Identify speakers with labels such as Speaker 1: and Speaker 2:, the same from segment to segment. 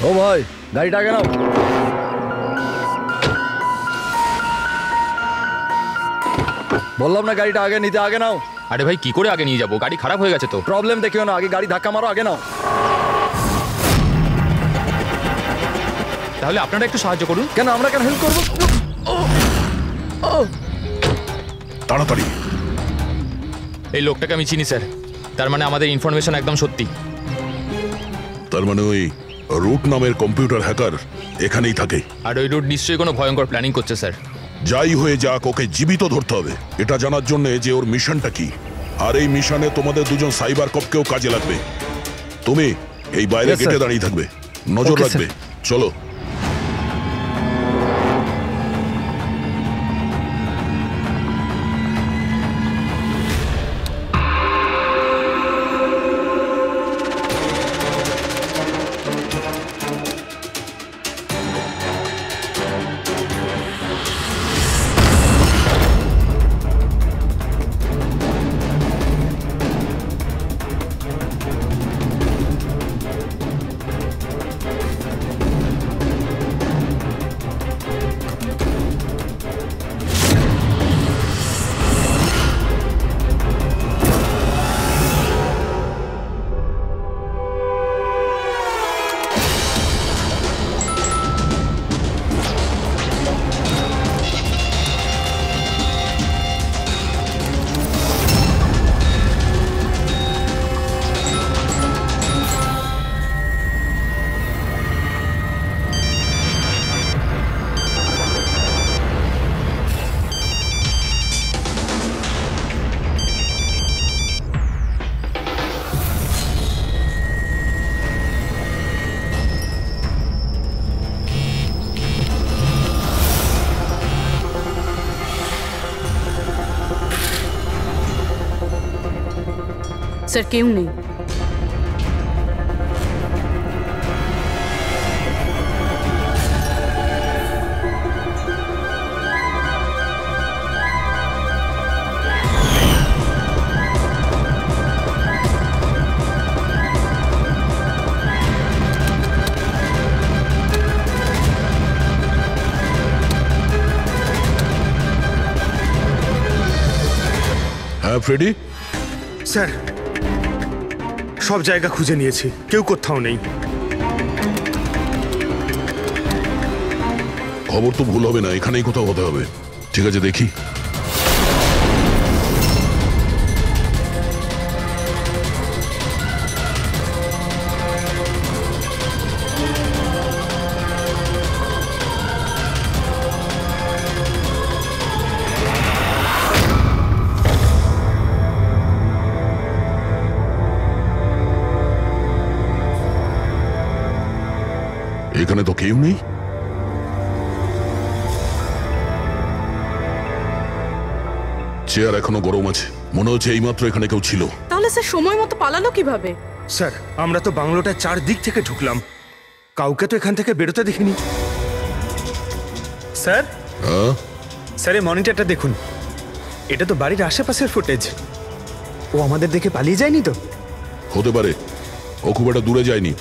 Speaker 1: ও ভাই গাড়িটা আগে নাও। বললাম না গাড়িটা আগে নিতে, আগে নাও।
Speaker 2: আরে ভাই কি করে আগে নিয়ে যাবো, গাড়ি খারাপ হয়ে গেছে তো।
Speaker 1: প্রবলেম দেখিও না, আগে গাড়ি ধাক্কা মারো, আগে নাও।
Speaker 2: তাহলে আপনারা একটু সাহায্য করুন।
Speaker 1: কেন আমরা কেন হেল্প করবো?
Speaker 3: তাড়াতাড়ি।
Speaker 2: এই লোকটাকে আমি চিনি স্যার, তার মানে আমাদের ইনফরমেশন একদম সত্যি।
Speaker 3: তার মানে ওই রুট নামের কম্পিউটার হ্যাকার এখানেই থাকে।
Speaker 2: আর ওই রুট নিশ্চয়ই কোনো ভয়ঙ্কর প্ল্যানিং করছে স্যার।
Speaker 3: যাই হয়ে যাক ওকে জীবিত ধরতে হবে, এটা জানার জন্য যে ওর মিশনটা কি। আর এই মিশনে তোমাদের দুজন সাইবার কপকেও কাজে লাগবে। তুমি এই বাইরে গেটে দাঁড়িয়ে থাকবে, নজর রাখবে। চলো।
Speaker 4: স্যার কেউ নেই।
Speaker 3: হ্যাঁ ফ্রেডি।
Speaker 5: স্যার সব জায়গা খুঁজে নিয়েছি, কেউ কোথাও নেই।
Speaker 3: খবর তো ভুল হবে না, এখানেই কোথাও হতে হবে। ঠিক আছে দেখি। এখানে তো কেউ নেই। চেয়ার এখনো গরম আছে, মনে হচ্ছে এইমাত্র এখানে কেউ ছিল।
Speaker 4: তাহলে স্যার সময় মতো পালালো কিভাবে?
Speaker 5: স্যার আমরা তো বাংলোটার চারদিক থেকে ঢুকলাম, কাউকে তো এখান থেকে বেরোতে দেখিনি। স্যার স্যার এই মনিটরটা দেখুন, এটা তো বাড়ির আশেপাশের ফুটেজ। ও আমাদের দেখে পালিয়ে যায়নি তো?
Speaker 3: হতে পারে, ও খুব একটা দূরে যায়নি।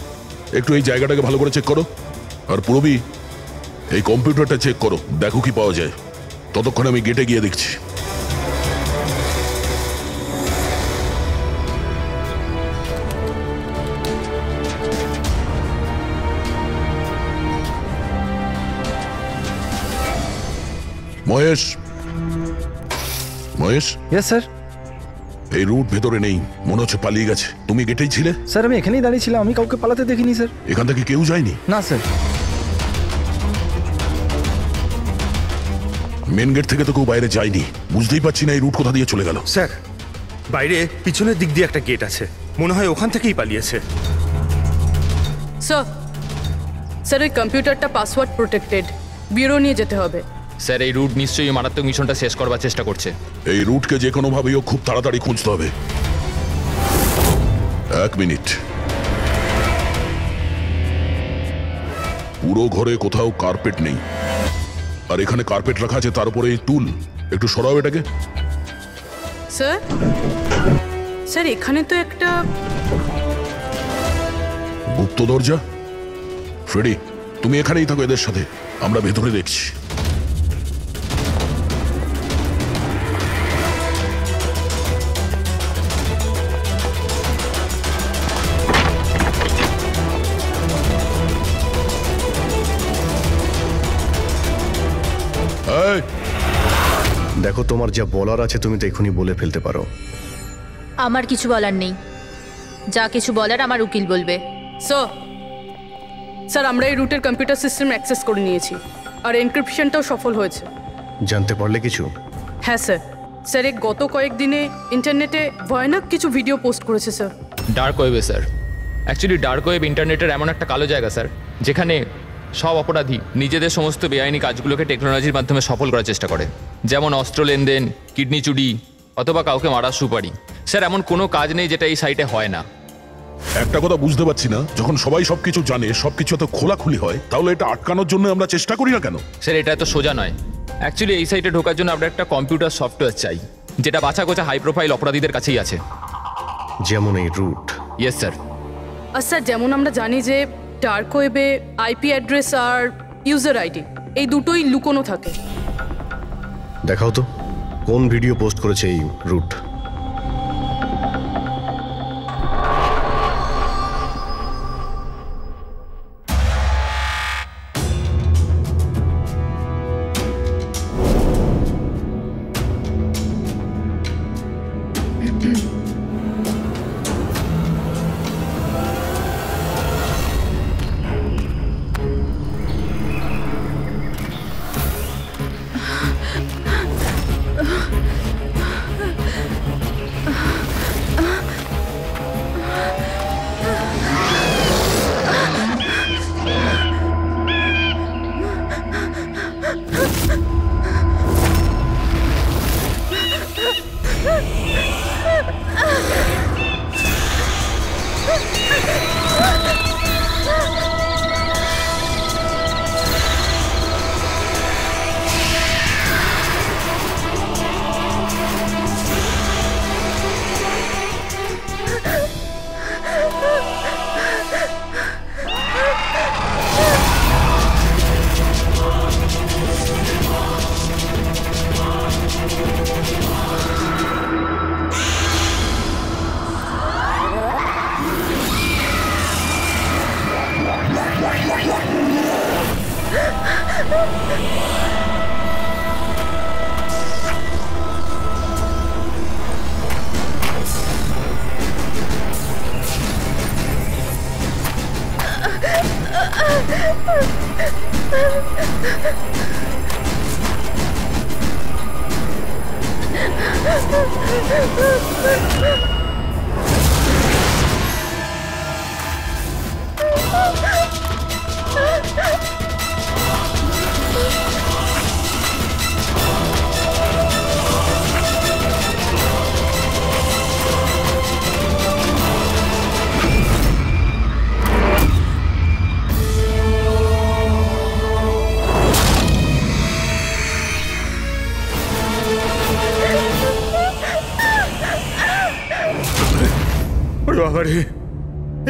Speaker 3: একটু এই জায়গাটাকে ভালো করে চেক করো। আর পুরবি এই কম্পিউটারটা চেক করো, দেখো কি পাওয়া যায়। ততক্ষণ আমি গেটে গিয়ে দেখছি। মহেশ, মহেশ।
Speaker 1: Yes sir.
Speaker 3: এই রুট ভেতরে নেই, মনে হচ্ছে পালিয়ে গেছে। তুমি গেটেই ছিলে?
Speaker 1: স্যার আমি এখানেই দাঁড়িয়ে ছিলাম, আমি কাউকে পালাতে দেখিনি স্যার।
Speaker 3: এখান থেকে কেউ যায়নি?
Speaker 1: না স্যার।
Speaker 3: মেন গেট থেকে তো কেউ বাইরে যায়নি, বুঝতেই পারছি না এই রুট কোথা দিয়ে চলে গেল।
Speaker 5: স্যার বাইরে পিছনের দিক দিয়ে একটা গেট আছে, মনে হয় ওখান থেকেই পালিয়েছে।
Speaker 4: স্যার স্যার ওই কম্পিউটারটা পাসওয়ার্ড প্রোটেক্টেড, ব্যুরো নিয়ে যেতে হবে।
Speaker 2: স্যার এই রুট নিশ্চয়ই মারাত্মক মিশনটা শেষ করবার চেষ্টা করছে।
Speaker 3: এই রুটকে যে কোনো ভাবেই খুব তাড়াতাড়ি খুঁজতে হবে। 1 মিনিট। পুরো ঘরে কোথাও কার্পেট নেই, আর এখানে কার্পেট রাখা আছে, তার উপরে এই টুল। একটু সরাও এটাকে।
Speaker 4: স্যার স্যার এখানে তো একটা
Speaker 3: গুপ্ত দরজা। ফ্রেডি, তুমি এখানেই থাকো এদের সাথে, আমরা ভেতরে দেখছি। এই,
Speaker 6: দেখো, তোমার যা বলার আছে তুমি তো এখনই বলে ফেলতে পারো।
Speaker 7: আমার কিছু বলার নেই, যা কিছু বলার আমার উকিল বলবে।
Speaker 4: স্যার আমরা এই রুটের কম্পিউটার সিস্টেম অ্যাক্সেস করে নিয়েছি, আর এনক্রিপশনটাও সফল হয়েছে।
Speaker 6: জানতে পারলে কিছু?
Speaker 4: হ্যাঁ স্যার। স্যার এই গত কয়েকদিনে ইন্টারনেটে ভয়ানক কিছু ভিডিও পোস্ট করেছে স্যার।
Speaker 2: ডার্ক ওয়েবে স্যার। অ্যাকচুয়ালি ডার্ক ওয়েব ইন্টারনেটের এমন একটা কালো জায়গা স্যার, যেখানে সব অপরাধী নিজেদের সমস্ত বেআইনি কাজগুলোকে টেকনোলজির মাধ্যমে সফল করার চেষ্টা করে, যেমন অস্ত্র লেনদেন, কিডনি চুরি অথবা কাউকে মারার সুপারি। স্যার এমন কোনো কাজ নেই যেটা এই সাইটে হয় না।
Speaker 3: একটা কথা বুঝতে পারছি না, যখন সবাই সবকিছু জানে, সবকিছু এত খোলাখুলি হয়, তাহলে এটা আটকানোর জন্য আমরা চেষ্টা করি না কেন?
Speaker 2: স্যার এটা এত সোজা নয়। অ্যাকচুয়ালি এই সাইটে ঢোকার জন্য আমরা একটা কম্পিউটার সফটওয়্যার চাই, যেটা বাছা গোছা হাই প্রোফাইল অপরাধীদের কাছেই আছে।
Speaker 6: যেমন এই রুট?
Speaker 2: Yes sir.
Speaker 4: আর স্যার যেমন আমরা জানি যে ডার্ক ওয়েবে আইপি অ্যাড্রেস আর ইউজার আইডি এই দুটোই লুকোনো থাকে।
Speaker 6: দেখাও তো কোন ভিডিও পোস্ট করেছে এই রুট।
Speaker 5: বাবারে,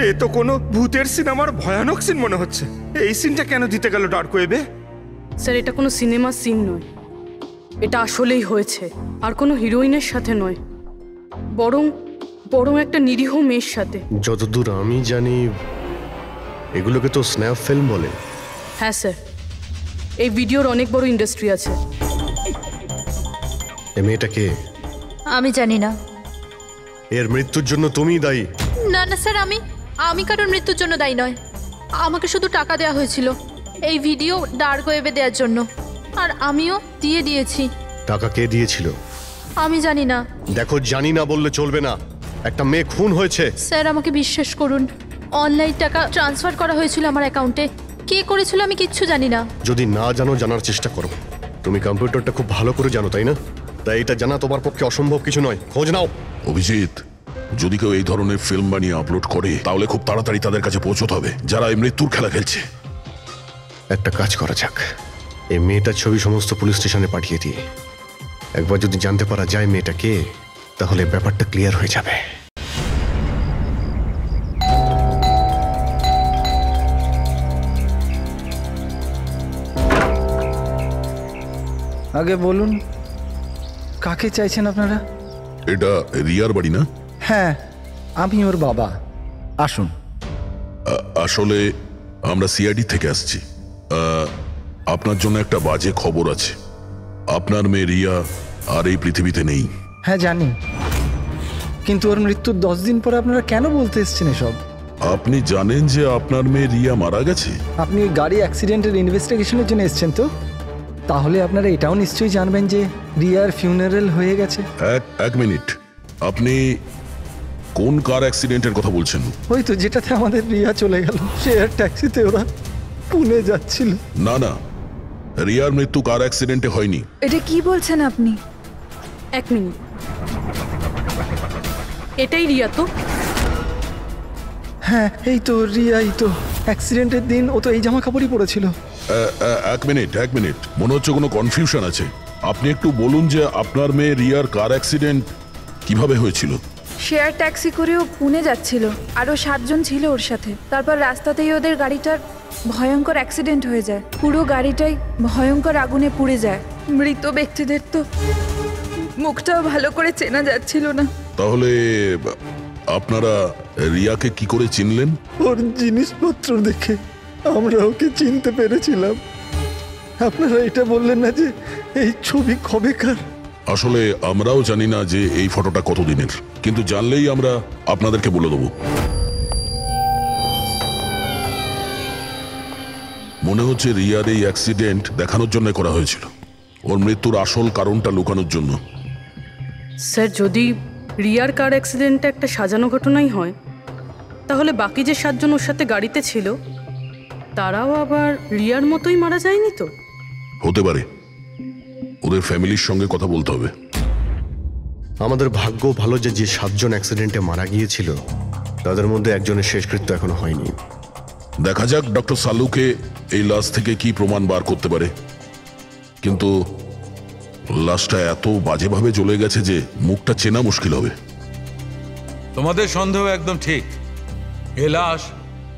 Speaker 5: এ তো কোনো ভূতের সিনেমার ভয়ানক সিন মনে হচ্ছে। এই সিনটা কেন দিতে গেল ডার্ক ওয়েবে?
Speaker 4: স্যার এটা কোনো সিনেমা সিন নয়, এটা আসলেই হয়েছে, আর কোনো হিরোইনের সাথে নয়, বরং বরং একটা নিরীহ মেয়ের সাথে।
Speaker 6: যতদূর আমি জানি এগুলোকে তো স্ন্যাপ ফিল্ম বলে।
Speaker 4: হ্যাঁ স্যার, এই ভিডিওর অনেক বড় ইন্ডাস্ট্রি আছে।
Speaker 6: এ মেয়েটা কে?
Speaker 7: আমি জানি না।
Speaker 6: এর মৃত্যুর জন্য তুমিই দায়ী।
Speaker 7: না না স্যার, আমি কারোর মৃত্যুর জন্য দায়ী নয়। আমাকে শুধু টাকা দেওয়া হয়েছিল এই ভিডিও ডার্ক ওয়েবে দেওয়ার জন্য, আর আমিও দিয়েছি।
Speaker 6: টাকা কে দিয়েছিল?
Speaker 7: আমি জানি না।
Speaker 6: দেখো, জানি না বললে চলবে না। একটা মেয়ে খুন হয়েছে।
Speaker 7: স্যার আমাকে বিশ্বাস করুন, অনলাইন টাকা ট্রান্সফার করা হয়েছিল আমার অ্যাকাউন্টে। কে করেছিল আমি কিচ্ছু জানি না।
Speaker 6: যদি না জানো, জানার চেষ্টা করো। তুমি কম্পিউটারটা খুব ভালো করে জানো, তাই না? তাই এটা জানা তোমার পক্ষে অসম্ভব কিছু নয়। খোঁজ নাও।
Speaker 3: অভিজিৎ, যদি কেউ এই ধরনের ফিল্ম বানিয়ে আপলোড করে, তাহলে খুব তাড়াতাড়ি তাদের কাছে পৌঁছতে হবে, যারা এই মৃত্যুর খেলা খেলছে।
Speaker 6: একটা কাজ করা যাক, এই মেয়েটার ছবি সমস্ত পুলিশ স্টেশনে পাঠিয়ে দিয়ে একবার যদি জানতে পারা যায় মেয়েটা কে, তাহলে ব্যাপারটা ক্লিয়ার হয়ে যাবে।
Speaker 8: আগে বলুন, কাকে চাইছেন আপনারা?
Speaker 3: এটা রিয়ার বাড়ি না?
Speaker 8: হ্যাঁ, আমি ওর বাবা। আসুন।
Speaker 3: আসলে আমরা সিআইডি থেকে আসছি। আপনার জন্য একটা বাজে খবর আছে। আপনার মেয়ে রিয়া আর এই পৃথিবীতে নেই।
Speaker 8: হ্যাঁ জানি, কিন্তু ওর মৃত্যুর 10 দিন পরে আপনারা কেন বলতে এসছেন এসব?
Speaker 3: আপনি জানেন যে আপনার মেয়ে রিয়া মারা গেছে?
Speaker 8: আপনি ওই গাড়ি অ্যাক্সিডেন্টের ইনভেস্টিগেশনের জন্য এসছেন তো? তাহলে আপনারা এটাও নিশ্চয়ই জানবেন যে রিয়ার ফিউনারেল হয়ে গেছে।
Speaker 3: এক মিনিট, আপনি কোন কার অ্যাক্সিডেন্টের কথা বলছেন?
Speaker 8: ওই তো যেটাতে আমাদের রিয়া চলে গেল, শেয়ার ট্যাক্সিতে ওরা পুনে যাচ্ছিল।
Speaker 3: না না, রিয়ার মৃত্যু কার অ্যাক্সিডেন্টে হয়নি।
Speaker 9: এটা কি বলছেন আপনি?
Speaker 4: 1 মিনিট, এটাই রিয়া তো?
Speaker 8: হ্যাঁ এই তো রিয়াই তো। অ্যাক্সিডেন্টের দিন ও তো এই জামা কাপড়ই পরেছিল।
Speaker 3: এক মিনিট, মনে হচ্ছে কোনো কনফিউশন আছে। আপনি একটু বলুন যে আপনার মেয়ে রিয়ার কার অ্যাক্সিডেন্ট কিভাবে হয়েছিল?
Speaker 9: শেয়ার ট্যাক্সি করেও পুনে যাচ্ছিল, আরও 7 জন ছিল ওর সাথে। তারপর রাস্তাতেই ওদের গাড়িটার ভয়ঙ্কর অ্যাক্সিডেন্ট হয়ে যায়। পুরো গাড়িটাই ভয়ঙ্কর আগুনে পুড়ে যায়। মৃত ব্যক্তিদের তো মুখটাও ভালো করে চেনা যাচ্ছিল না।
Speaker 3: তাহলে আপনারা রিয়াকে কি করে চিনলেন?
Speaker 8: ওর জিনিসপত্র দেখে আমরা ওকে চিনতে পেরেছিলাম। আপনারা এটা বললেন না যে এই ছবি কবেকার?
Speaker 3: আসলে আমরাও জানি না যে এই ফটোটা কতদিনের, কিন্তু জানলেই আমরা আপনাদেরকে বলে দেবো। মনে হচ্ছে রিয়ার এই অ্যাক্সিডেন্ট দেখানোর জন্য করা হয়েছিল, ওর মৃত্যুর আসল কারণটা লুকানোর জন্য।
Speaker 4: স্যার, যদি রিয়ার কার অ্যাক্সিডেন্টটা একটা সাজানো ঘটনাই হয়, তাহলে বাকি যে 7 জন ওর সাথে গাড়িতে ছিল তারাও আবার রিয়ার মতোই মারা যায়নি তো?
Speaker 3: হতে পারে, ওদের ফ্যামিলির সঙ্গে কথা বলতে হবে।
Speaker 6: আমাদের ভাগ্য ভালো যে 7 জন অ্যাক্সিডেন্টে মারা গিয়েছিল তাদের মধ্যে একজনের শেষকৃত্য এখনো হয়নি।
Speaker 3: দেখা যাক ডক্টর সালুকে এই লাশ থেকে কি প্রমাণ বার করতে পারে। কিন্তু লাশটা এত বাজেভাবে জ্বলে গেছে যে মুখটা চেনা মুশকিল হবে।
Speaker 10: তোমাদের সন্দেহ একদম ঠিক। এ লাশ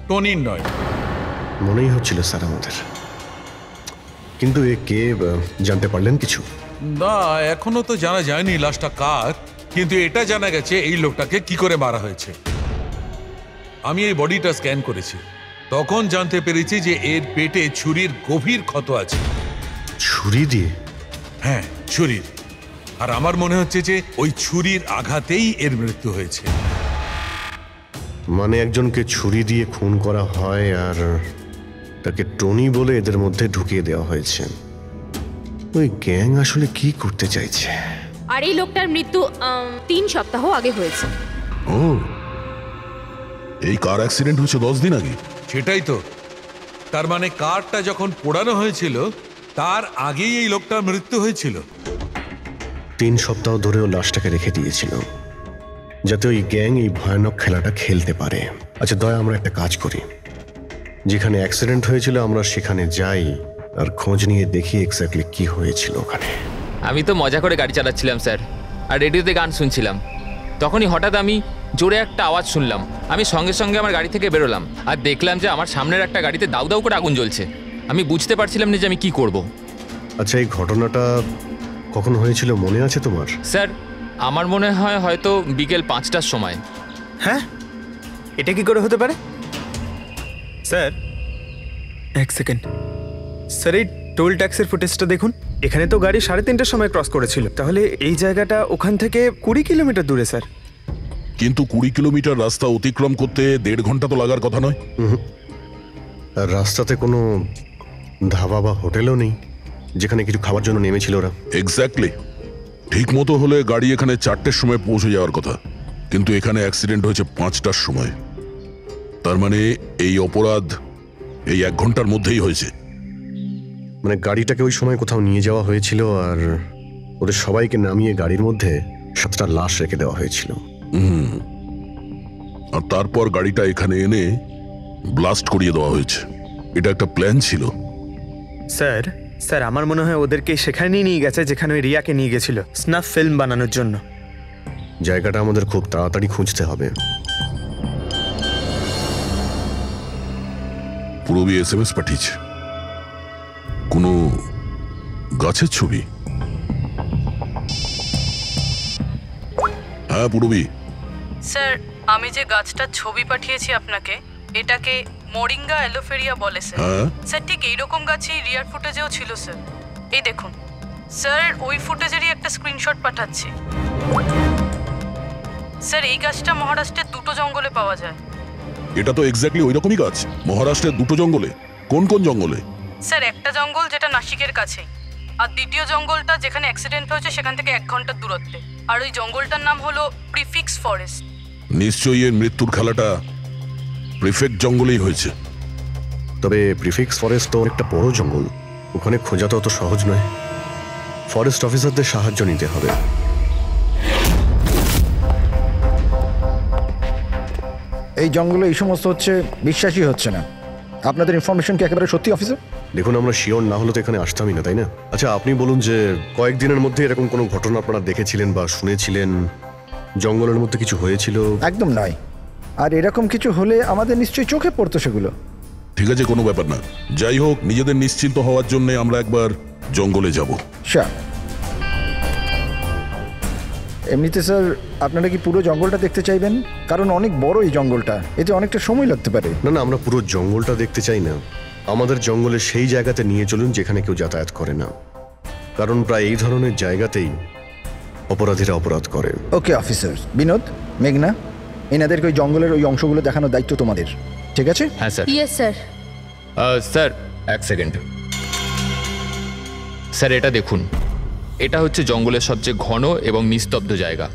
Speaker 10: টনির নয়।
Speaker 6: মনেই হচ্ছিল স্যার আমাদের, কিন্তু এ কে জানতে পারলেন কিছু?
Speaker 10: না, এখনো তো জানা যায়নি লাশটা কার, কিন্তু এটা জানা গেছে এই লোকটাকে কি করে মারা হয়েছে। আমি এই বডিটা স্ক্যান করেছি, তখন জানতে পেরেছি যে এর পেটে ছুরির গভীর ক্ষত আছে।
Speaker 6: ছুরি দিয়ে?
Speaker 10: হ্যাঁ, ছুরির। আর আমার মনে হচ্ছে যে ওই ছুরির আঘাতেই এর মৃত্যু হয়েছে।
Speaker 6: মানে একজনকে ছুরি দিয়ে খুন করা হয় আর তাকে টনি বলে এদের মধ্যে ঢুকিয়ে দেওয়া হয়েছে। ওই গ্যাং আসলে কি করতে চাইছে?
Speaker 11: আর এই লোকটার মৃত্যু 3 সপ্তাহ আগে হয়েছে।
Speaker 3: ও, এই কার অ্যাক্সিডেন্ট হয়েছে 10 দিন আগে?
Speaker 10: সেটাই তো। তার মানে কারটা যখন পোড়ানো হয়েছিল তার আগেই এই লোকটার মৃত্যু হয়েছিল।
Speaker 6: 3 সপ্তাহ ধরেও লাশটাকে রেখে দিয়েছিল যাতে ওই গ্যাং এই ভয়ানক খেলাটা খেলতে পারে। আচ্ছা দয়া, আমরা একটা কাজ করি, যেখানে অ্যাক্সিডেন্ট হয়েছিল আমরা সেখানে যাই আর খোঁজ নিয়ে দেখি এক্স্যাক্টলি কি হয়েছিল ওখানে।
Speaker 2: আমি তো মজা করে গাড়ি চালাচ্ছিলাম স্যার, আর রেডিওতে গান শুনছিলাম। তখনই হঠাৎ আমি জোরে একটা আওয়াজ শুনলাম। আমি সঙ্গে সঙ্গে আমার গাড়ি থেকে বেরোলাম আর দেখলাম যে আমার সামনের একটা গাড়িতে দাউ দাউ করে আগুন জ্বলছে। আমি বুঝতে পারছিলাম না যে আমি কি করব।
Speaker 6: আচ্ছা, এই ঘটনাটা কখন হয়েছিল মনে আছে তোমার?
Speaker 2: স্যার, আমার মনে হয় হয়তো বিকেল 5টার সময়।
Speaker 5: হ্যাঁ, এটা কি করে হতে পারে? স্যার 1 সেকেন্ড, স্যার এই টোল ট্যাক্সের ফুটেজটা দেখুন। এখানে তো গাড়ি 3:30টার সময় ক্রস করেছিল, তাহলে এই জায়গাটা ওখান থেকে 20 কিলোমিটার দূরে স্যার।
Speaker 3: কিন্তু 20 কিলোমিটার রাস্তা অতিক্রম করতে 1.5 ঘন্টা তো লাগার কথা নয়।
Speaker 6: আর রাস্তাতে কোনো ধাবা বা হোটেলও নেই যেখানে কিছু খাবার জন্য নেমেছিল ওরা।
Speaker 3: এক্স্যাক্টলি, ঠিক মতো হলে গাড়ি এখানে 4টের সময় পৌঁছে যাওয়ার কথা, কিন্তু এখানে অ্যাক্সিডেন্ট হয়েছে 5টার সময়। তার মানে এই অপরাধ এই 1 ঘন্টার মধ্যেই হয়েছে।
Speaker 6: মানে গাড়িটাকে ওই সময় কোথাও নিয়ে যাওয়া হয়েছিল আর ওদের সবাইকে নামিয়ে গাড়ির মধ্যে 7টা লাশ রেখে দেওয়া হয়েছিল।
Speaker 3: আর তারপর গাড়িটা এখানে এনে ব্লাস্ট করিয়ে দেওয়া হয়েছে। এটা একটা প্ল্যান ছিল।
Speaker 5: স্যার স্যার আমার মনে হয় ওদেরকে সেখানেই নিয়ে গেছে যেখানে ওই রিয়াকে নিয়ে গেছিল স্নাফ ফিল্ম বানানোর জন্য।
Speaker 6: জায়গাটা আমাদের খুব তাড়াতাড়ি খুঁজতে হবে।
Speaker 3: পূরবী SMS পাঠিয়েছে, কোনো গাছের ছবি। হ্যাঁ পূরবী,
Speaker 4: স্যার আমি যে গাছটার ছবি পাঠিয়েছি আপনাকে, এটাকে মোরিঙ্গা অ্যালোফেরিয়া বলে স্যার।
Speaker 3: হ্যাঁ
Speaker 4: স্যার ঠিক এইরকম গাছই রিয়ার ফুটেজেও ছিল স্যার। এই দেখুন স্যার, ওই ফুটেজেরই একটা স্ক্রিনশট পাঠাচ্ছি। স্যার এই গাছটা মহারাষ্ট্রের দুটো জঙ্গলে পাওয়া যায়।
Speaker 3: এটা তো এক্স্যাক্টলি ওই রকমই গাছ। মহারাষ্ট্রের দুটো জঙ্গলে? কোন কোন জঙ্গলে?
Speaker 4: স্যার একটা জঙ্গল যেটা নাসিকের কাছেই, আর দ্বিতীয় জঙ্গলটা যেখানে অ্যাক্সিডেন্ট হয়েছে সেখান থেকে 1 ঘন্টার দূরত্বে। আর ওই জঙ্গলটার নাম হলো প্রিফিক্স ফরেস্ট।
Speaker 3: নিশ্চয়ই এর মৃত্যুর খেলাটা প্রিফেক্ট জঙ্গলেই হয়েছে।
Speaker 6: তবে প্রিফিক্স ফরেস্ট তো একটা বড় জঙ্গল, ওখানে খোঁজা তো অত সহজ নয়। ফরেস্ট অফিসারদের সাহায্য নিতে হবে।
Speaker 12: এই জঙ্গলে এই সমস্ত হচ্ছে, বিশ্বাসই হচ্ছে না। আপনাদের ইনফরমেশন কি একেবারে সত্যি অফিসার?
Speaker 6: দেখুন, আমরা শিওর না হলে তো এখানে আসতামই না, তাই না? আচ্ছা আপনি বলুন যে কয়েকদিনের মধ্যে এরকম কোনো ঘটনা আপনারা দেখেছিলেন বা শুনেছিলেন? জঙ্গলের মধ্যে কিছু হয়েছিল?
Speaker 12: একদম নয়। আর এরকম কিছু হলে আমাদের নিশ্চয়ই চোখে পড়তো সেগুলো।
Speaker 3: ঠিক আছে, কোনো ব্যাপার না। যাই হোক, নিজেদের নিশ্চিন্ত হওয়ার জন্য আমরা একবার জঙ্গলে যাব।
Speaker 12: স্যার এমনিতে স্যার আপনারা কি পুরো জঙ্গলটা দেখতে চাইবেন? কারণ অনেক বড় এই জঙ্গলটা, এতে অনেকটা সময় লাগতে পারে।
Speaker 6: না না, আমরা পুরো জঙ্গলটা দেখতে চাই না। আমাদের জঙ্গলে সেই জায়গাতে নিয়ে চলুন যেখানে কেউ যাতায়াত করে না, কারণ প্রায় এই ধরনের জায়গাতেই অপরাধীরা অপরাধ করে।
Speaker 12: Okay officer. বিনোদ, মেঘনা, এনাদেরকে ওই জঙ্গলের ওই অংশগুলো দেখানোর দায়িত্ব তোমাদের, ঠিক আছে?
Speaker 2: হ্যাঁ sir.
Speaker 7: Yes sir.
Speaker 2: Sir 1 second. Sir এটা দেখুন, এটা হচ্ছে জঙ্গলের সবচেয়ে ঘন এবং নিস্তব্ধ জায়গা।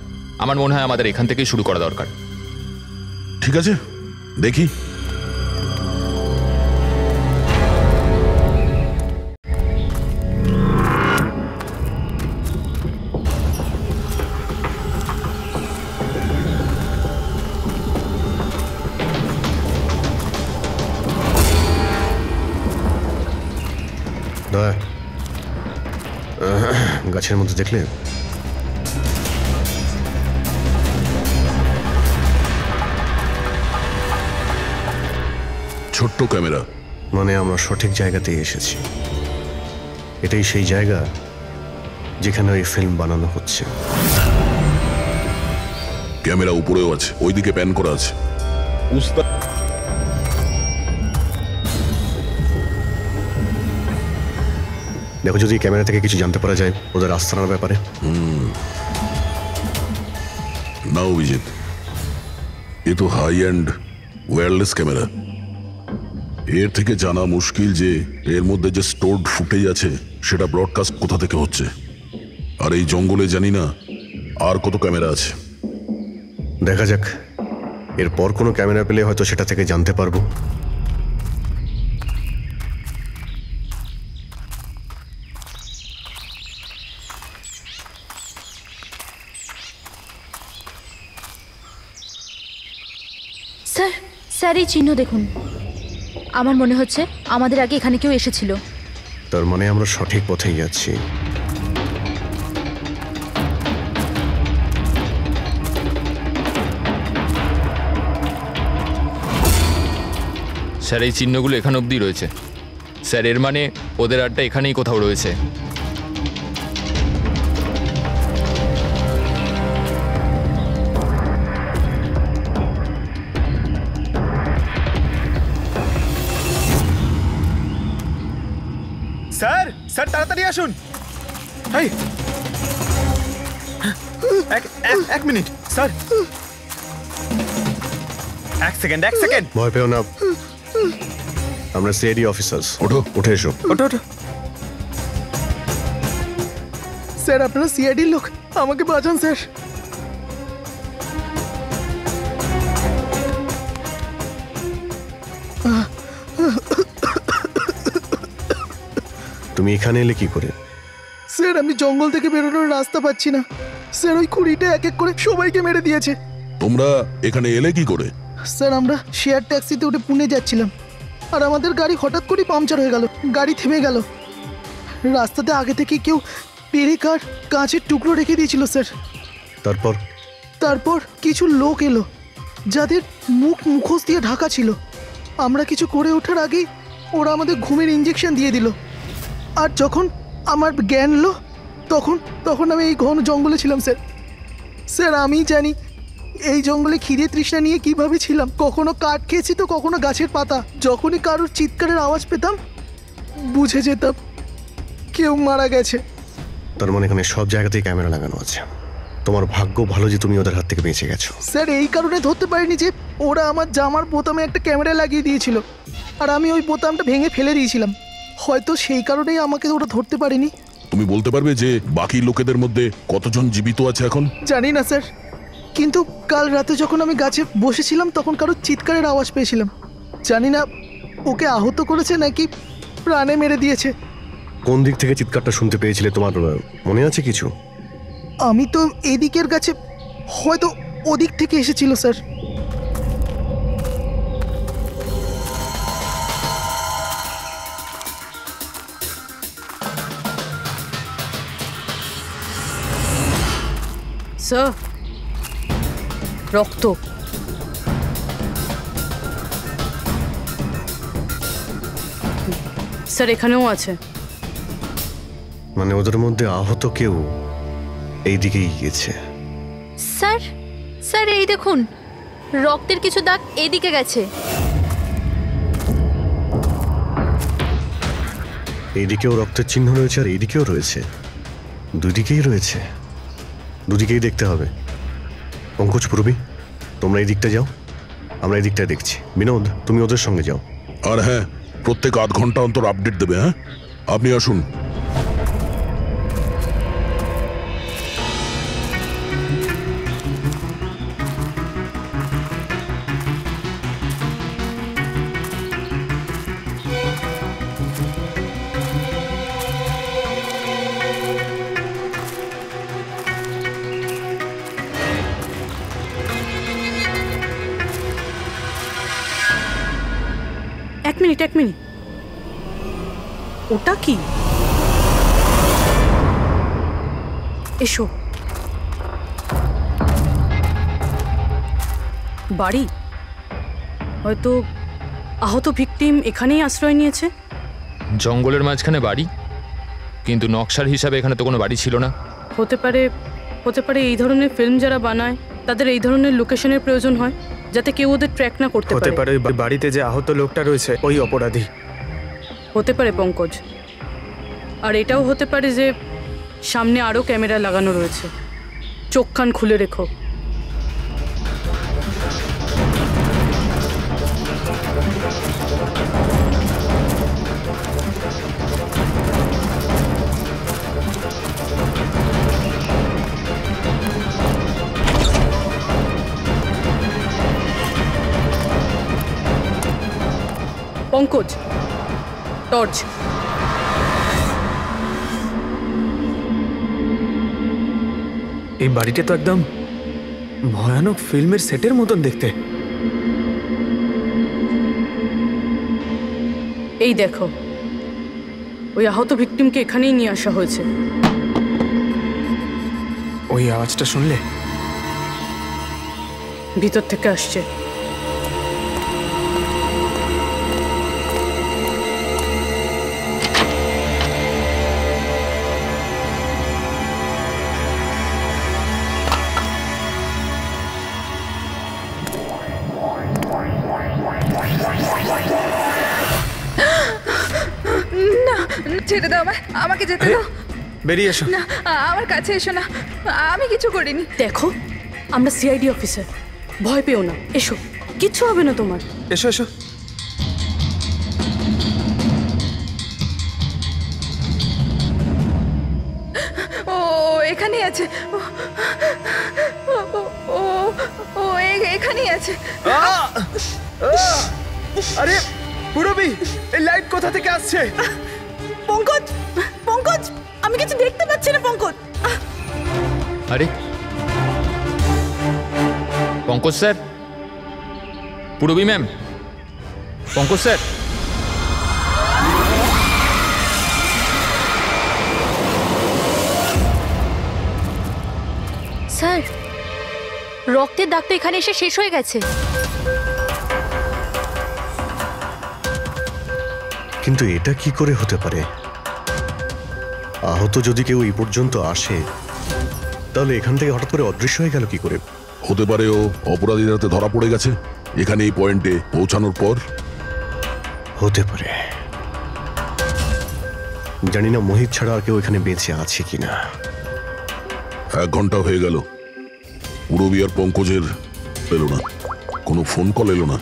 Speaker 2: আমার মনে হয় আমাদের এখান থেকেই শুরু করা দরকার।
Speaker 3: ঠিক আছে, দেখি।
Speaker 6: গাছের মধ্যে দেখলে?
Speaker 3: ছোট্ট ক্যামেরা।
Speaker 6: মানে আমরা সঠিক জায়গাতেই এসেছি। এটাই সেই জায়গা যেখানে ওই ফিল্ম বানানো হচ্ছে।
Speaker 3: ক্যামেরা উপরেও আছে, ওইদিকে প্যান করা আছে।
Speaker 6: দেখো, যদি ক্যামেরা থেকে কিছু জানতে পারা যায় ওদের আস্তানার ব্যাপারে।
Speaker 3: না অভিজিৎ, এ তো হাই অ্যান্ড ওয়্যারলেস ক্যামেরা। এর থেকে জানা মুশকিল যে এর মধ্যে যে স্টোরড ফুটেজ আছে সেটা ব্রডকাস্ট কোথা থেকে হচ্ছে। আর এই জঙ্গলে জানি না আর কত ক্যামেরা আছে।
Speaker 6: দেখা যাক, এরপর কোনো ক্যামেরা পেলে হয়তো সেটা থেকে জানতে পারবো।
Speaker 7: স্যার, স্যার এই চিহ্ন দেখুন। আমার মনে হচ্ছে আমাদের আগে এখানে কেউ এসেছিল।
Speaker 6: তার মানে আমরা সঠিক পথেই যাচ্ছি।
Speaker 2: স্যার এই চিহ্নগুলো এখান অবধি রয়েছে। স্যার এর মানে ওদের আড্ডা এখানেই কোথাও রয়েছে।
Speaker 5: স্যার, স্যার তাড়াতাড়ি আসুন। এই এক মিনিট স্যার, 1 সেকেন্ড।
Speaker 6: ভয় পেও না, আমরা সিআইডি অফিসার্স। উঠে এসো।
Speaker 5: ওঠো।
Speaker 8: স্যার আপনারা সিআইডির লোক, আমাকে বাঁচান স্যার।
Speaker 6: তুমি এখানে এলে কি করে?
Speaker 8: স্যার আমি জঙ্গল থেকে বেরোনোর রাস্তা পাচ্ছি না। স্যার ওই কুড়িটা এক এক করে সবাইকে মেরে দিয়েছে।
Speaker 3: তোমরা এখানে এলে কি করে?
Speaker 8: স্যার আমরা শেয়ার ট্যাক্সিতে উঠে পুনে যাচ্ছিলাম, আর আমাদের গাড়ি হঠাৎ করে পাংচার হয়ে গেল। গাড়ি থেমে গেল। রাস্তাতে আগে থেকে কেউ পেরেক আর কাঁচের টুকরো রেখে দিয়েছিল স্যার। তারপর কিছু লোক এলো যাদের মুখোশ দিয়ে ঢাকা ছিল। আমরা কিছু করে ওঠার আগেই ওরা আমাদের ঘুমের ইঞ্জেকশন দিয়ে দিল। আর যখন আমার জ্ঞান এলো তখন আমি এই ঘন জঙ্গলে ছিলাম স্যার। স্যার আমি জানি এই জঙ্গলে খিদে তৃষ্ণা নিয়ে কিভাবে ছিলাম। কখনো কাঠ খেয়েছি তো কখনো গাছের পাতা। যখনই কারোর চিৎকারের আওয়াজ পেতাম বুঝে যেতাম কেউ মারা গেছে।
Speaker 6: তার মানে এখানে সব জায়গাতেই ক্যামেরা লাগানো আছে। তোমার ভাগ্য ভালো যে তুমি ওদের হাত থেকে বেঁচে গেছো।
Speaker 8: স্যার এই কারণে ধরতে পারিনি যে ওরা আমার জামার বোতামে একটা ক্যামেরা লাগিয়ে দিয়েছিল, আর আমি ওই বোতামটা ভেঙে ফেলে দিয়েছিলাম। হয়তো সেই কারণেই আমাকে ওরা ধরতে পারেনি।
Speaker 3: তুমি বলতে পারবে যে বাকি লোকেদের মধ্যে কতজন জীবিত আছে এখন?
Speaker 8: জানি না স্যার, কিন্তু কাল রাতে যখন আমি গাছে বসেছিলাম তখন কারোর চিৎকারের আওয়াজ পেয়েছিলাম। জানি না ওকে আহত করেছে নাকি প্রাণে মেরে দিয়েছে।
Speaker 6: কোন দিক থেকে চিৎকারটা শুনতে পেয়েছিলে তোমার মনে আছে কিছু?
Speaker 8: আমি তো এদিকের গাছে, হয়তো ওদিক থেকে এসেছিল স্যার।
Speaker 4: স্যার, রক্ত। স্যার এখানেও আছে।
Speaker 6: মানে ওদের মধ্যে আহত কেউ এই দিকেই গিয়েছে।
Speaker 7: স্যার স্যার এই দেখুন, রক্তের কিছু দাগ এদিকে গেছে।
Speaker 6: এইদিকেও রক্তের চিহ্ন রয়েছে আর এইদিকেও রয়েছে, দুদিকেই রয়েছে। দুদিকেই দেখতে হবে। পঙ্কজ, পূর্বী, তোমরা এই দিকটা যাও, আমরা এই দিকটা দেখছি। বিনোদ, তুমি ওদের সঙ্গে যাও।
Speaker 3: আর হ্যাঁ, প্রত্যেক আধ ঘন্টা অন্তর আপডেট দেবে। হ্যাঁ, আপনি আসুন।
Speaker 4: এক মিনিট, ওটা কি? এসো। বাড়ি, হয়তো আহত ভিকটিম এখানেই আশ্রয় নিয়েছে।
Speaker 2: জঙ্গলের মাঝখানে বাড়ি, কিন্তু নকশার হিসাবে এখানে তো কোনো বাড়ি ছিল না।
Speaker 4: হতে পারে এই ধরনের ফিল্ম যারা বানায় তাদের এই ধরনের লোকেশনের প্রয়োজন হয়, যাতে কেউ ওদের ট্র্যাক না করতে পারে।
Speaker 5: হতে পারে ওই বাড়িতে যে আহত লোকটা রয়েছে ওই অপরাধী।
Speaker 4: হতে পারে পঙ্কজ। আর এটাও হতে পারে যে সামনে আরও ক্যামেরা লাগানো রয়েছে। চোখ কান খুলে রেখো। পঙ্কজ, টর্চ।
Speaker 5: এই বাড়িটা তো একদম ভয়ানক ফিল্মের সেটের মতন দেখতে।
Speaker 4: এই দেখো, ওই আহত ভিকটিমকে এখানেই নিয়ে আসা হয়েছে।
Speaker 5: ওই আওয়াজটা শুনলে?
Speaker 4: ভিতর থেকে আসছে।
Speaker 9: ছেড়ে দাও আমাকে যেতে দাও।
Speaker 5: বেরিয়ে এসো।
Speaker 9: না, আমার কাছে এসো না, আমি কিছু করিনি।
Speaker 4: দেখো, আমরা সিআইডি অফিসার, ভয় পেও না। এসো, কিচ্ছু হবে না তোমার।
Speaker 5: এসো এসো।
Speaker 9: ও এখানেই আছে, ও এখানেই আছে।
Speaker 5: আরে পুরবি, এই লাইট কোথা থেকে আসছে?
Speaker 4: পঙ্কজ, পঙ্কজ, আমি কিছু দেখতে পাচ্ছি না। পঙ্কজ,
Speaker 2: আরে Pankaj sir, Purabi ma'am, Pankaj sir.
Speaker 7: Sir, রক্তের দাগ তো এখানে এসে শেষ হয়ে গেছে।
Speaker 6: কিন্তু এটা কি করে হতে পারে? আহত যদি কেউ এই পর্যন্ত আসে তাহলে এখান থেকে হঠাৎ করে অদৃশ্য হয়ে গেল কি করে?
Speaker 3: হতে পারে ও অপরাধীর হাতে ধরা পড়ে গেছে এখানে এই পয়েন্টে পৌঁছানোর পর।
Speaker 6: হতে পারে। জানি না মোহিত ছাড়া আর কেউ এখানে বেঁচে আছে কিনা।
Speaker 3: 1 ঘন্টা হয়ে গেল, পুরবী আর পঙ্কজের এলো না, কোনো ফোন কল এলো না।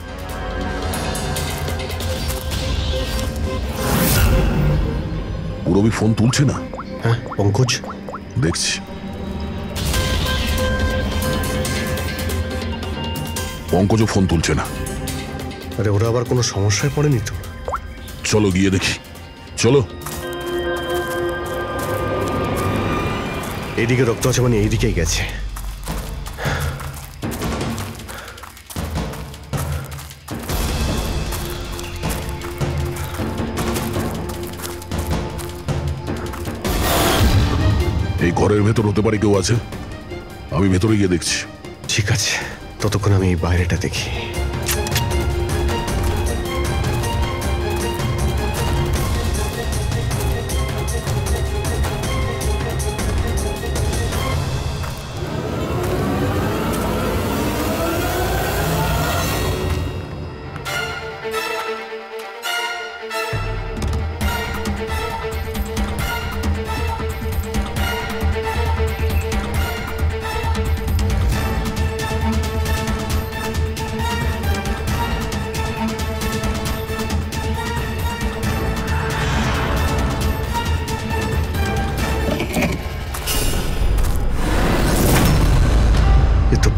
Speaker 3: পুরবী ফোন তুলছে না।
Speaker 6: হ্যাঁ, পঙ্কজ
Speaker 3: দেখছি। পঙ্কজও ফোন তুলছে না।
Speaker 6: আরে ওরা আবার কোনো সমস্যায় পড়েনি তো?
Speaker 3: চলো গিয়ে দেখি, চলো।
Speaker 6: এইদিকে রক্ত আছে মানে এইদিকেই গেছে।
Speaker 3: এই ঘরের ভেতর হতে পারে কেউ আছে, আমি ভেতরে গিয়ে দেখছি।
Speaker 6: ঠিক আছে, ততক্ষণ আমি এই বাইরেটা দেখি।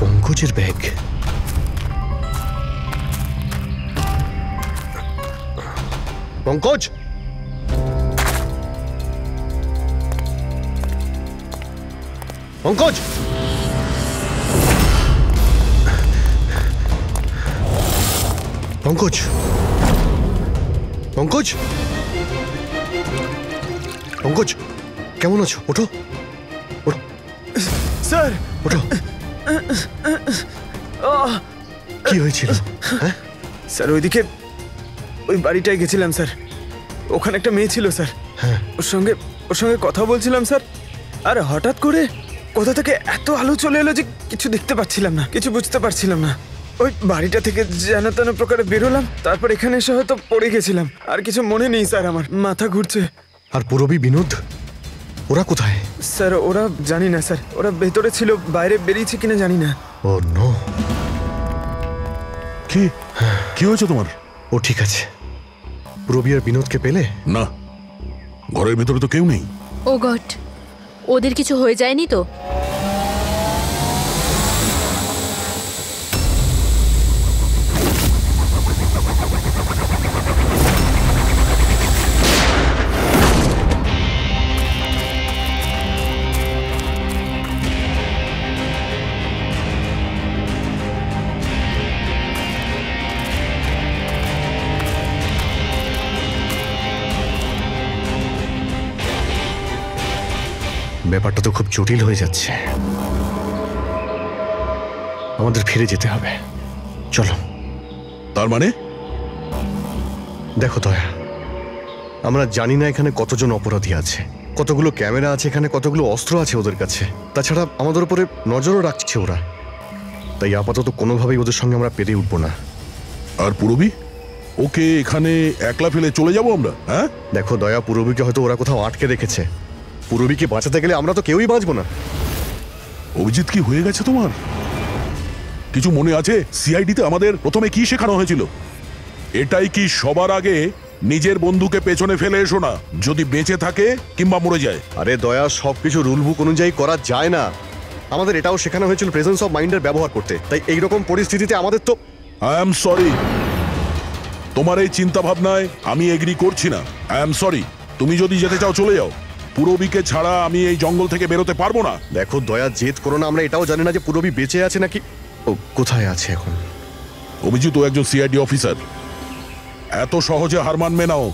Speaker 6: পঙ্কজের ব্যাগ। পঙ্কজ, পঙ্কজ, পঙ্কজ, পঙ্কজ, পঙ্কজ, কেমন আছো? ওঠো, ওঠো
Speaker 5: স্যার,
Speaker 6: ওঠো। কি হয়েছিল? হ্যাঁ
Speaker 5: স্যার, ওইদিকে ওই বাড়িটায় গেছিলাম স্যার, ওখানে একটা মেয়ে ছিল স্যার।
Speaker 6: হ্যাঁ,
Speaker 5: ওর সঙ্গে কথা বলছিলাম স্যার, আর হঠাৎ করে কোথা থেকে এত আলো চলে এলো যে কিছু দেখতে পাচ্ছিলাম না, কিছু বুঝতে পারছিলাম না। ওই বাড়িটা থেকে যেন তেন প্রকারে বেরোলাম, তারপর এখানে এসে হয়তো পড়ে গেছিলাম, আর কিছু মনে নেই স্যার, আমার মাথা ঘুরছে।
Speaker 6: আর পুরবী, বিনোদ, ওরা কোথায়?
Speaker 5: স্যার ওরা জানি না স্যার, ওরা ভেতরে ছিল, বাইরে বেরিয়েছে কিনা জানি না।
Speaker 6: ও নো।
Speaker 3: কি হয়েছে তোমার?
Speaker 6: ও ঠিক আছে। পুরবী আর বিনোদকে পেলে?
Speaker 3: না, ঘরের ভেতরে তো কেউ নেই।
Speaker 11: ও গড, ওদের কিছু হয়ে যায়নি তো?
Speaker 6: ব্যাপারটা তো খুব জটিল হয়ে যাচ্ছে। আমাদের ফিরে যেতে হবে, চলো।
Speaker 3: তার মানে?
Speaker 6: দেখো দয়া, আমরা জানি না এখানে কতজন অপরাধী আছে, কতগুলো ক্যামেরা আছে এখানে, কতগুলো অস্ত্র আছে ওদের কাছে। তাছাড়া আমাদের উপরে নজরও রাখছে ওরা। তাই আপাতত কোনোভাবেই ওদের সঙ্গে আমরা পেরে উঠবো না।
Speaker 3: আর পুরবী, ওকে এখানে একলা ফেলে চলে যাবো আমরা? হ্যাঁ
Speaker 6: দেখো দয়া, পুরবীকে হয়তো ওরা কোথাও আটকে রেখেছে। পুরবীকে বাঁচাতে গেলে আমরা তো কেউই বাঁচবো না।
Speaker 3: অভিজিৎ, কি হয়ে গেছে তোমার? কিছু মনে আছে সিআইডিতে আমাদের প্রথমে কি শেখানো হয়েছিল? এটাই কি সবার আগে নিজের বন্ধুকে পেছনে ফেলে এসো না, যদি বেঁচে থাকে কিংবা মরে যায়।
Speaker 6: আরে দয়া, সবকিছু রুল বুক অনুযায়ী করা যায় না। আমাদের এটাও শেখানো হয়েছিল প্রেজেন্স অফ মাইন্ডের ব্যবহার করতে। তাই এইরকম পরিস্থিতিতে আমাদের তো
Speaker 3: আই এম সরি, তোমার এই চিন্তা ভাবনায় আমি এগ্রি করছি না। আই এম সরি, তুমি যদি যেতে চাও চলে যাও। পুরবীকে ছাড়া আমি এই জঙ্গল থেকে বেরোতে পারবো না।
Speaker 6: দেখো দয়া, জেদ করো না। আমরা এটাও জানি না যে পুরবী বেঁচে আছে নাকি ও কোথায় আছে এখন।
Speaker 3: অভিজিৎ, ও একজন সিআইডি অফিসার, এত সহজে হার মানবে নাও।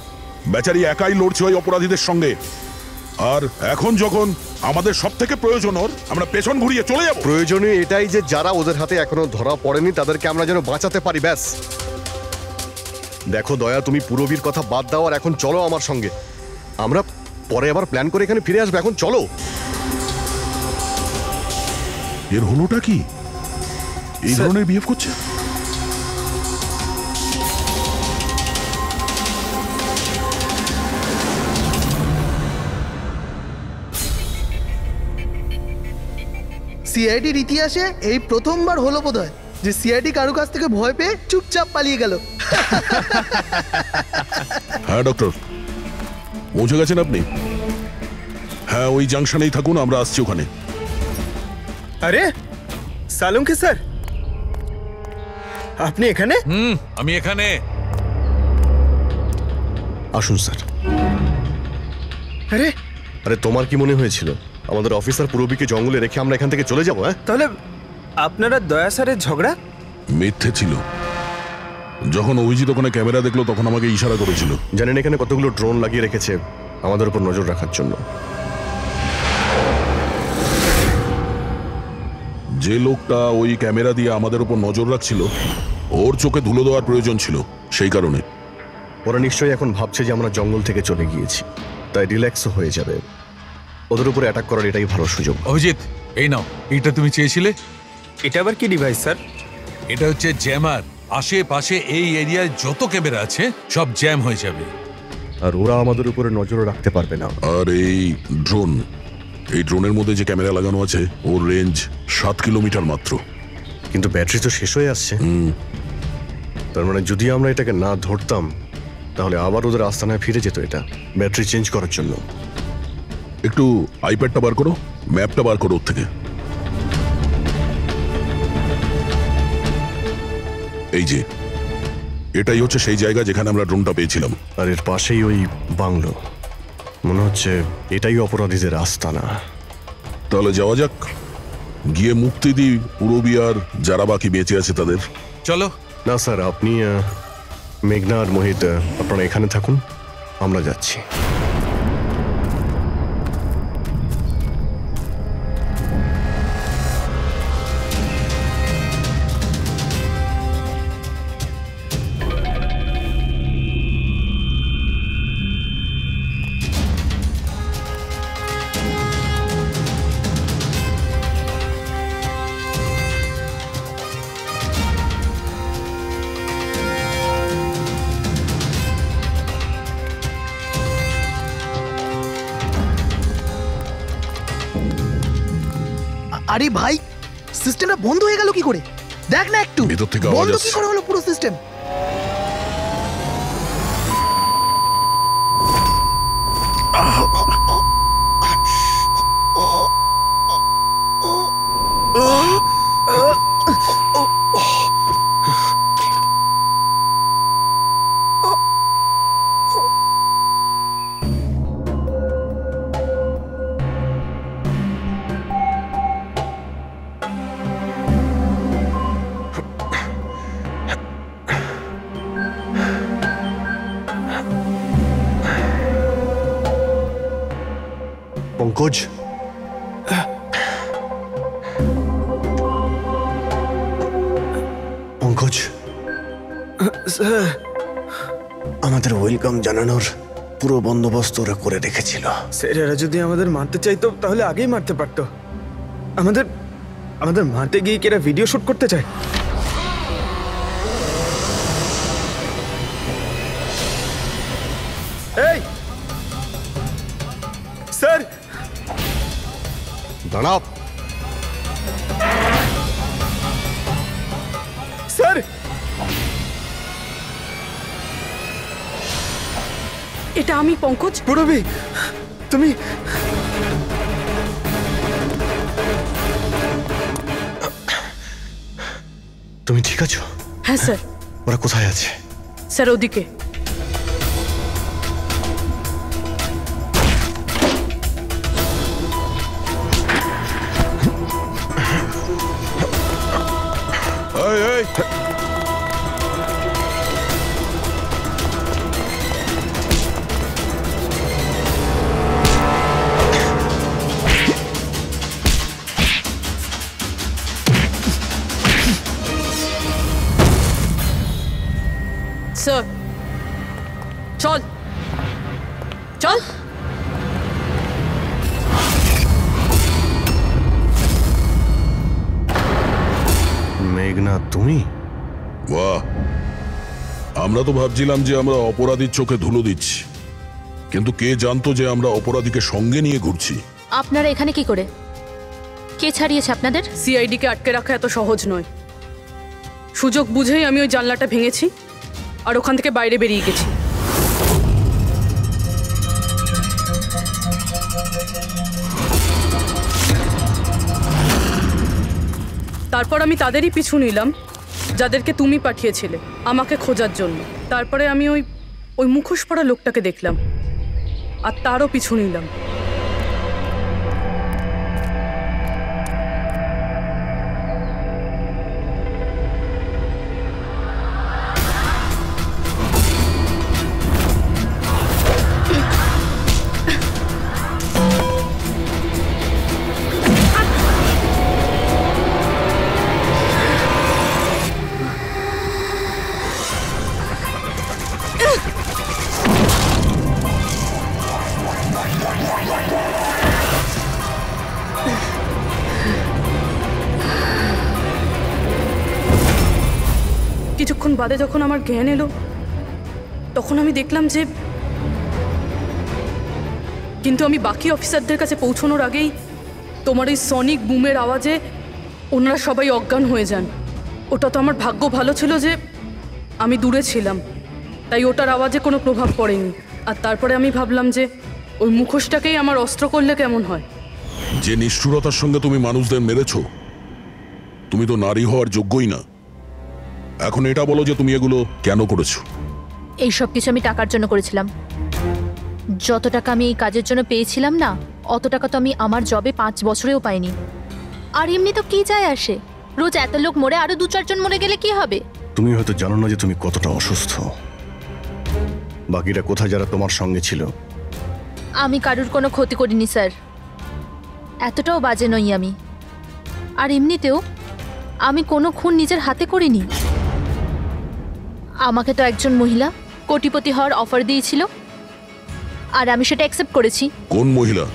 Speaker 3: বেচারি একাই লড়ছে ওই অপরাধীদের সঙ্গে। আর এখন যখন আমাদের সব থেকে প্রয়োজন ওর, আমরা পেছন ঘুরিয়ে চলে যাব।
Speaker 6: প্রয়োজনীয় এটাই যে যারা ওদের হাতে এখনো ধরা পড়েনি তাদেরকে আমরা যেন বাঁচাতে পারি, ব্যাস। দেখো দয়া, তুমি পুরবীর কথা বাদ দাও আর এখন চলো আমার সঙ্গে। আমরা পরে আবার প্ল্যান করে এখানে ফিরে আসবো, এখন চলো।
Speaker 3: এর হলোটা কি? এই ধরনের বিহেভ করছে?
Speaker 8: সিআইডির ইতিহাসে এই প্রথমবার হলো বোধহয় যে সিআইডি কারো কাছ থেকে ভয় পেয়ে চুপচাপ পালিয়ে গেল।
Speaker 3: হ্যাঁ ডক্টর, পৌঁছে গেছেন আপনি? হ্যাঁ, ওই জাংশনেই থাকুন, আমরা আসছি ওখানে।
Speaker 5: আরে সালুঙ্কি স্যার, আপনি এখানে?
Speaker 10: আমি এখানে।
Speaker 6: আসুন স্যার।
Speaker 5: আরে
Speaker 6: আরে তোমার কি মনে হয়েছিল আমাদের অফিসার পূরবীকে জঙ্গলে রেখে আমরা এখান থেকে চলে যাবো? হ্যাঁ,
Speaker 5: তাহলে আপনারা দয়া স্যারের ঝগড়া?
Speaker 3: মিথ্যে ছিল। যখন অভিজিৎ ওখানে ক্যামেরা দেখলো তখন আমাকে ইশারা করেছিল।
Speaker 6: জানেন এখানে কতগুলো ড্রোন লাগিয়ে রেখেছে আমাদের উপর নজর রাখার জন্য।
Speaker 3: যে লোকটা ওই ক্যামেরা দিয়ে আমাদের উপর নজর রাখছিল ওর চোখে ধুলো দেওয়ার প্রয়োজন ছিল, সেই কারণে।
Speaker 6: ওরা নিশ্চয়ই এখন ভাবছে যে আমরা জঙ্গল থেকে চলে গিয়েছি, তাই রিল্যাক্সও হয়ে যাবে। ওদের উপরে অ্যাটাক করার এটাই ভালো সুযোগ।
Speaker 10: অভিজিৎ, এই নাও, এইটা তুমি চেয়েছিলে।
Speaker 5: এটা আবার কি ডিভাইস স্যার?
Speaker 10: এটা হচ্ছে জ্যামার। আশেপাশে এই এরিয়ায় যত ক্যামেরা আছে সব জ্যাম হয়ে যাবে।
Speaker 6: আর ওরা আমাদের উপরে নজর রাখতে পারবে না।
Speaker 3: আর এই ড্রোন, এই ড্রোনের মধ্যে যে ক্যামেরা লাগানো আছে ওর রেঞ্জ 7 কিলোমিটার মাত্র।
Speaker 6: কিন্তু ব্যাটারি তো শেষ হয়ে আসছে। তার মানে যদি আমরা এটাকে না ধরতাম তাহলে আবার ওদের আস্তানায় ফিরে যেত এটা ব্যাটারি চেঞ্জ করার জন্য।
Speaker 3: একটু আইপ্যাডটা বার করো, ম্যাপটা বার করো ওর থেকে। এই যে এটাই হচ্ছে সেই জায়গা যেখানে আমরা ড্রোনটা পেয়েছিলাম।
Speaker 6: আর এর পাশেই ওই বাংলো। মনে হচ্ছে এটাই অপরাধীদের আস্তানা।
Speaker 3: তাহলে যাওয়া যাক, গিয়ে মুক্তি দিই পূরবী আর যারা বাকি বেঁচে আছে তাদের।
Speaker 10: চলো।
Speaker 6: না স্যার, আপনি মেঘনা আর মোহিত আপনারা এখানে থাকুন, আমরা যাচ্ছি।
Speaker 8: আরে ভাই, সিস্টেমটা বন্ধ হয়ে গেল কি করে? দেখ না একটু,
Speaker 3: ভিতর থেকে আওয়াজ
Speaker 8: বন্ধ কি
Speaker 3: আসছে।
Speaker 8: করে হলো পুরো সিস্টেম?
Speaker 6: পঙ্কজ, পঙ্কজ, আমাদের ওয়েলকাম জানানোর পুরো বন্দোবস্ত ওরা করে রেখেছিল।
Speaker 5: স্যার, এরা যদি আমাদের মারতে চাইতো তাহলে আগেই মারতে পারতো। আমাদের আমাদের মারতে গিয়ে কি এরা ভিডিও শুট করতে চায়? এই স্যার,
Speaker 6: দাঁড়াও।
Speaker 5: স্যার,
Speaker 4: এটা আমি পঙ্কজ।
Speaker 5: পূরবী, তুমি
Speaker 6: তুমি ঠিক আছো?
Speaker 4: হ্যাঁ স্যার।
Speaker 6: ওরা কোথায় আছে?
Speaker 4: স্যার ওদিকে।
Speaker 3: এই, এই।
Speaker 4: স্যার চল চল।
Speaker 6: মেঘনাথ তুমি?
Speaker 3: বাহ, আমরা তো ভাবছিলাম যে আমরা অপরাধীর চোখে ধুলো দিচ্ছি, কিন্তু কে জানতো যে আমরা অপরাধীকে সঙ্গে নিয়ে ঘুরছি।
Speaker 11: আপনারা এখানে কি করে? কে ছাড়িয়েছে আপনাদের?
Speaker 4: সিআইডিকে আটকে রাখা এত সহজ নয়। সুযোগ বুঝেই আমি ওই জানলাটা ভেঙেছি আর ওখান থেকে বাইরে বেরিয়ে গেছি। তারপর আমি তাদেরই পিছু নিলাম যাদেরকে তুমি পাঠিয়েছিলে আমাকে খোঁজার জন্য। তারপরে আমি ওই মুখোশ পরা লোকটাকে দেখলাম আর তারও পিছু নিলাম। কিছুক্ষণ বাদে যখন আমার জ্ঞান এলো তখন আমি দেখলাম যে, কিন্তু আমি বাকি অফিসারদের কাছে পৌঁছানোর আগেই তোমার এই সনিক বুমের আওয়াজে ওনারা সবাই অজ্ঞান হয়ে যান। ওটা তো আমার ভাগ্য ভালো ছিল যে আমি দূরে ছিলাম, তাই ওটার আওয়াজে কোনো প্রভাব পড়েনি। আর তারপরে আমি ভাবলাম যে ওই মুখোশটাকেই আমার অস্ত্র করলে কেমন হয়।
Speaker 3: যে নিষ্ঠুরতার সঙ্গে তুমি মানুষদের মেরেছো, তুমি তো নারী হওয়ার যোগ্যই না। এখন এটা বলো যে তুমি এগুলো কেন করেছো?
Speaker 11: এই সব কিছু আমি টাকার জন্য করেছিলাম। যত টাকা আমি এই কাজের জন্য পেয়েছিলাম না, অত টাকা তো আমি আমার জবে 5 বছরেও পাইনি। আর এমনি তো কি যায় আসে, রোজ এত লোক মরে আরো 2-4 জন মরে গেলে কি হবে?
Speaker 6: তুমি হয়তো জানো না যে তুমি কতটা অসুস্থ। বাকিরা কোথায় যারা তোমার সঙ্গে ছিল?
Speaker 11: আমি কারুর কোনো ক্ষতি করিনি স্যার, এতটাও বাজে নই আমি। আর এমনিতেও আমি কোনো খুন নিজের হাতে করিনি। আমাকে তো একজন মহিলা কোটিপতি হওয়ার অফার দিয়েছিল আর আমি সেটা অ্যাকসেপ্ট করেছি।
Speaker 3: কোন মহিলা?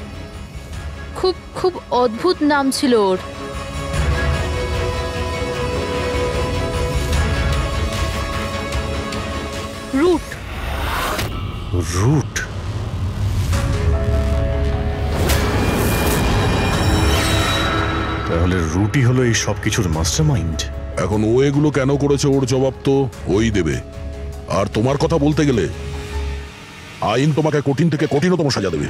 Speaker 11: খুব খুব অদ্ভুত নাম ছিল ওর। রুট।
Speaker 6: রুট? তাহলে রুটই হলো এই সব কিছুর মাস্টারমাইন্ড।
Speaker 3: এখন ও এগুলো কেন করেছে ওর জবাব তো ওই দেবে। আর তোমার কথা বলতে গেলে আইন তোমাকে কঠিন থেকে কঠিনতম সাজা দেবে।